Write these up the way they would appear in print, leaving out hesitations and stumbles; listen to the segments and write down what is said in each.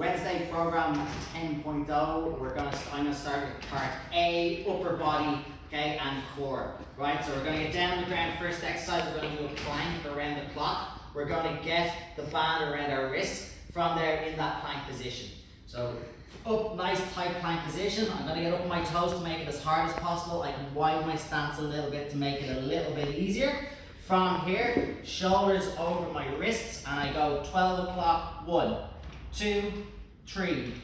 Wednesday program 10.0, I'm gonna start with part A, upper body, okay, and core, right? So we're gonna get down on the ground. First exercise, we're gonna do a plank around the clock. We're gonna get the band around our wrist from there in that plank position. So up, nice tight plank position. I'm gonna get up on my toes to make it as hard as possible. I can widen my stance a little bit to make it a little bit easier. From here, shoulders over my wrists, and I go 12 o'clock, 1, 2, 3,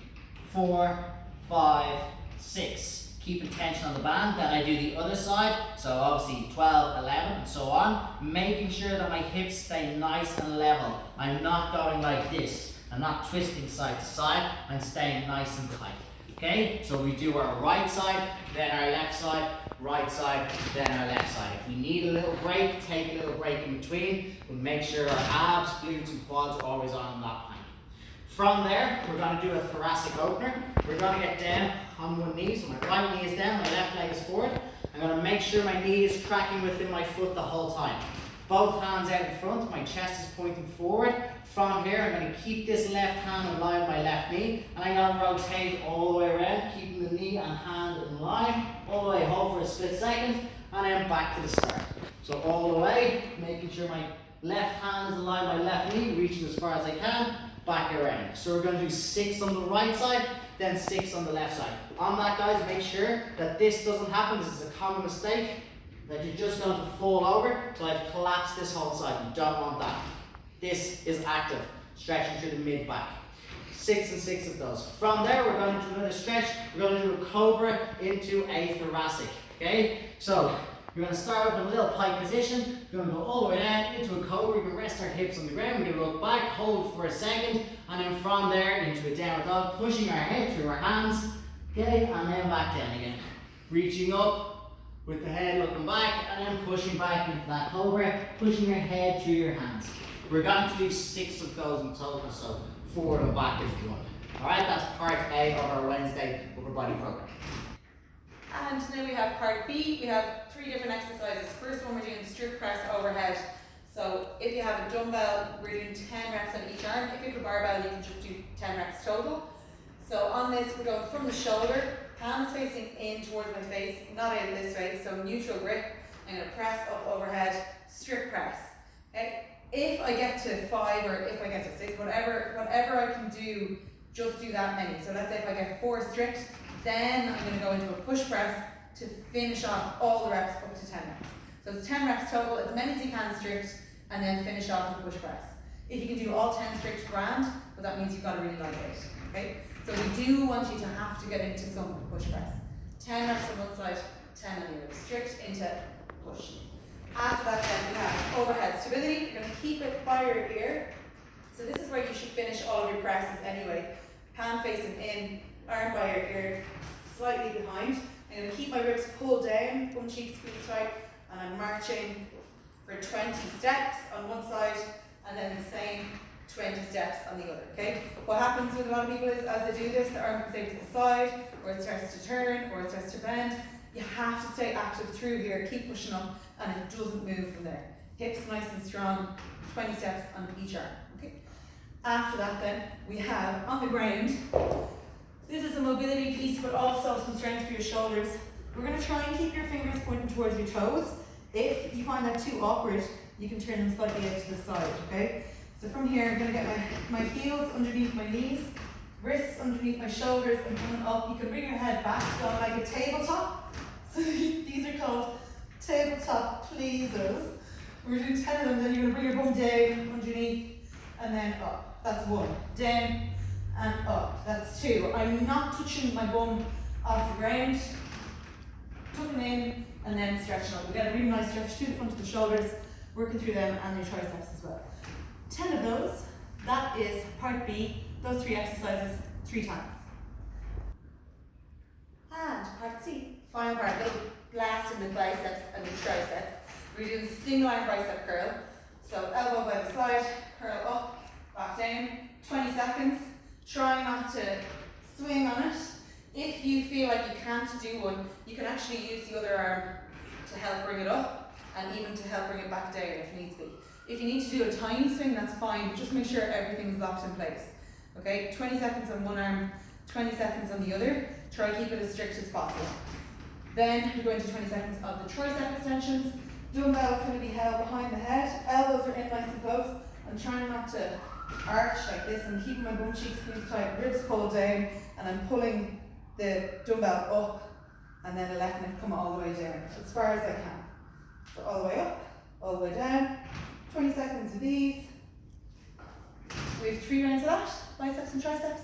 4, 5, 6. Keeping tension on the band. Then I do the other side, so obviously 12, 11, and so on. Making sure that my hips stay nice and level. I'm not going like this. I'm not twisting side to side. I'm staying nice and tight. Okay, so we do our right side, then our left side, right side, then our left side. If we need a little break, take a little break in between. We'll make sure our abs, glutes, and quads are always on that plank. From there, we're going to do a thoracic opener. We're going to get down on one knee, so my right knee is down, my left leg is forward. I'm going to make sure my knee is tracking within my foot the whole time. Both hands out in front, my chest is pointing forward. From here, I'm going to keep this left hand in line with my left knee, and I'm going to rotate all the way around, keeping the knee and hand in line, all the way, hold for a split second, and then back to the start. So all the way, making sure my left hand is in line with my left knee, reaching as far as I can, back around. So we're going to do 6 on the right side, then 6 on the left side. On that, guys, make sure that this doesn't happen. This is a common mistake, that you're just going to fall over. So I've collapsed this whole side. You don't want that. This is active, stretching through the mid back. 6 and 6 of those. From there, we're going to do another stretch. We're going to do a Cobra into a thoracic. Okay? So we're going to start up in a little pike position. We're going to go all the way down into a Cobra. We're going to rest our hips on the ground. We're going to look back, hold for a second, and then from there into a downward dog, pushing our head through our hands. Okay? And then back down again. Reaching up with the head looking back, and then pushing back into that Cobra, pushing your head through your hands. We're going to do 6 of those in total, so forward and back is 1. Alright, that's part A of our Wednesday upper body program. And now we have part B. We have 3 different exercises. First one, we're doing strict press overhead. So if you have a dumbbell, we're doing 10 reps on each arm. If you have a barbell, you can just do 10 reps total. So on this, we're going from the shoulder, hands facing in towards my face, not out this way, so neutral grip. I'm going to press up overhead, strict press. Okay? If I get to 5 or if I get to 6, whatever I can do, just do that many. So let's say if I get 4 strict, then I'm going to go into a push press to finish off all the reps up to 10 reps. So it's 10 reps total, as many as you can strict, and then finish off with push press. If you can do all 10 strict, grand, but that means you've got to really like it. Okay? So we do want you to have to get into some push press. 10 reps on one side, 10 on the other. Strict into push. After that, then we have overhead stability. You're going to keep it by your ear. So this is where you should finish all of your presses anyway. Hand facing in, arm by your ear, slightly behind. I'm going to keep my ribs pulled down, bum cheek squeeze tight, and I'm marching for 20 steps on one side, and then the same 20 steps on the other. Okay? What happens with a lot of people is as they do this, the arm comes out to the side, or it starts to turn, or it starts to bend. You have to stay active through here, keep pushing up, and it doesn't move from there. Hips nice and strong, 20 steps on each arm. Okay. After that then, we have on the ground, this is a mobility piece, but also some strength for your shoulders. We're going to try and keep your fingers pointing towards your toes. If you find that too awkward, you can turn them slightly out to the side, okay? So from here, I'm going to get my heels underneath my knees, wrists underneath my shoulders, and coming up. You can bring your head back, so like a tabletop. So these are called tabletop pleasers. We're doing 10 of them, then you're going to bring your bum down underneath and then up. That's 1. Down and up. That's 2. I'm not touching my bum off the ground. Tucking in and then stretching up. We get a really nice stretch through the front of the shoulders, working through them and your triceps as well. 10 of those. That is part B. Those 3 exercises 3 times. And part C. Final part, little blast in the biceps and the triceps. We're doing single arm bicep curl. So elbow by the side, curl up, back down, 20 seconds. Try not to swing on it. If you feel like you can't do one, you can actually use the other arm to help bring it up and even to help bring it back down if needs be. If you need to do a tiny swing, that's fine, but just make sure everything's locked in place. Okay, 20 seconds on one arm, 20 seconds on the other. Try to keep it as strict as possible. Then we're going to 20 seconds of the tricep extensions. Dumbbell is going to be held behind the head. Elbows are in nice and close. I'm trying not to arch like this. I'm keeping my bum cheeks squeezed tight, ribs pulled down, and I'm pulling the dumbbell up and then letting it come all the way down as far as I can. So all the way up, all the way down. 20 seconds of these. We have 3 rounds of that, biceps and triceps.